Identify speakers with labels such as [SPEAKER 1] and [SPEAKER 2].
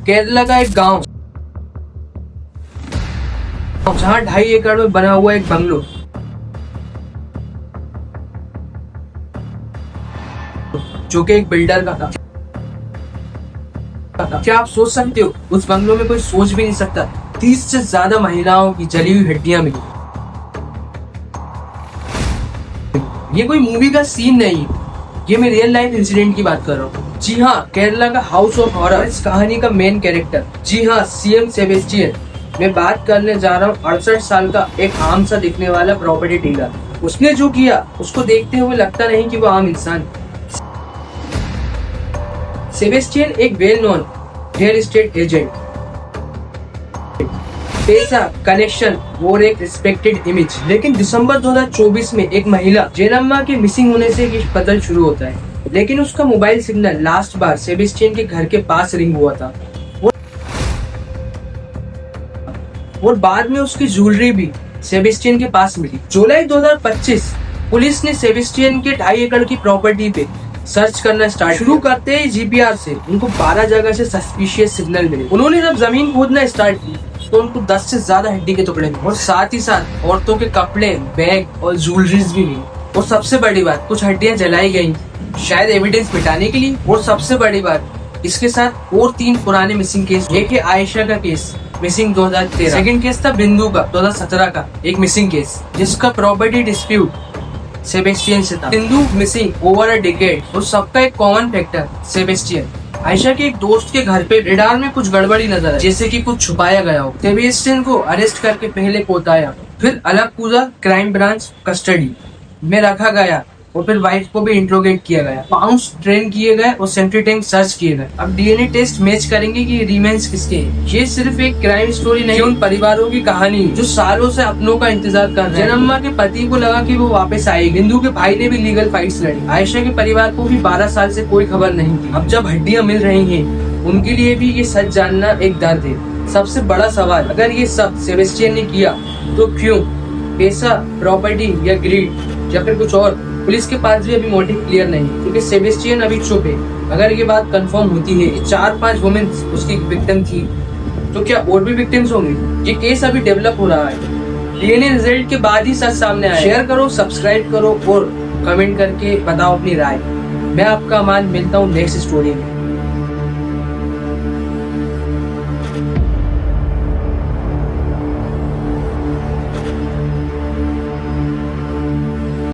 [SPEAKER 1] केरला का एक गांव जहाँ 2.5 एकड़ में बना हुआ एक बंगलो, जो कि एक बिल्डर का था। क्या आप सोच सकते हो, उस बंगलो में कोई सोच भी नहीं सकता 30 से ज्यादा महिलाओं की जली हुई हड्डियां मिली। ये कोई मूवी का सीन नहीं, ये मैं रियल लाइफ इंसिडेंट की बात कर रहा हूँ। जी हाँ, केरला का हाउस ऑफ हॉरर इस कहानी का मेन कैरेक्टर। जी हाँ, सीएम सेबेस्टियन। मैं बात करने जा रहा हूँ 68 साल का एक आम सा दिखने वाला प्रॉपर्टी डीलर। उसने जो किया उसको देखते हुए लगता नहीं कि वो आम इंसान। सेबेस्टियन एक well known real estate agent, पैसा, कनेक्शन और एक रिस्पेक्टेड इमेज। लेकिन दिसंबर 2024 में एक महिला जेनम्मा के मिसिंग होने से एक बदल शुरू होता है। लेकिन उसका मोबाइल सिग्नल लास्ट बार सेबेस्टियन के घर के पास रिंग हुआ था और बाद में उसकी ज्वेलरी भी सेबेस्टियन के पास मिली। जुलाई 2025 पुलिस ने सेबेस्टियन के 2.5 एकड़ की प्रॉपर्टी पे सर्च करना स्टार्ट शुरू करते ही जीपीआर से उनको 12 जगह से सस्पिशियस सिग्नल मिले। उन्होंने जब जमीन खोदना स्टार्ट की तो उनको 10 से ज्यादा हड्डी के टुकड़े मिले और साथ ही साथ औरतों के कपड़े, बैग और ज्वेलरीज भी मिली। और सबसे बड़ी बात, कुछ हड्डियां जलाई गई, शायद एविडेंस मिटाने के लिए। और सबसे बड़ी बात, इसके साथ और 3 पुराने मिसिंग केस। एक है आयशा का केस, मिसिंग 2013। सेकंड केस था बिंदु का 2017 का एक मिसिंग केस, जिसका प्रॉपर्टी डिस्प्यूट सेबेस्टियन से था। बिंदु मिसिंग ओवर अ डिकेड और सबका एक कॉमन फैक्टर सेबेस्टियन। आयशा के एक दोस्त के घर पे रेडार में कुछ गड़बड़ी नजर आई, जैसे कि कुछ छुपाया गया हो। सेबेस्टियन को अरेस्ट करके पहले कोताया, फिर अलगपुजा क्राइम ब्रांच कस्टडी में रखा गया और फिर वाइफ को भी इंट्रोगेट किया गया। पाउंड्स ट्रेन किए गए और सेंट्री टैंक सर्च किए गए। अब डीएनए टेस्ट मैच करेंगे कि रिमेन्स किसके हैं। ये सिर्फ एक क्राइम स्टोरी नहीं, उन परिवारों की कहानी जो सालों से अपनों का इंतजार कर रहे हैं। जेनम्मा के पति को लगा कि वो वापस आएगी। बिंदु के भाई ने भी लीगल फाइट्स लड़ी। आयशा के परिवार को भी 12 साल से कोई खबर नहीं थी। अब जब हड्डियां मिल रही हैं, उनके लिए भी ये सच जानना एक दर्द है। सबसे बड़ा सवाल, अगर ये सब सेबेस्टियन ने किया तो क्यों? पैसा, प्रॉपर्टी या ग्रीड या फिर कुछ और? पुलिस के पास भी अभी मोटिव क्लियर नहीं, क्योंकि सेबेस्टियन अभी चुप है। अगर ये बात कंफर्म होती है कि 4-5 वुमेन उसकी विक्टिम थी, तो क्या और भी विक्टिम्स होंगे? ये केस अभी डेवलप हो रहा है। डीएनए रिजल्ट के बाद ही सच सामने आया। शेयर करो, सब्सक्राइब करो और कमेंट करके बताओ अपनी राय। मैं आपका अमान, मिलता हूँ नेक्स्ट स्टोरी में।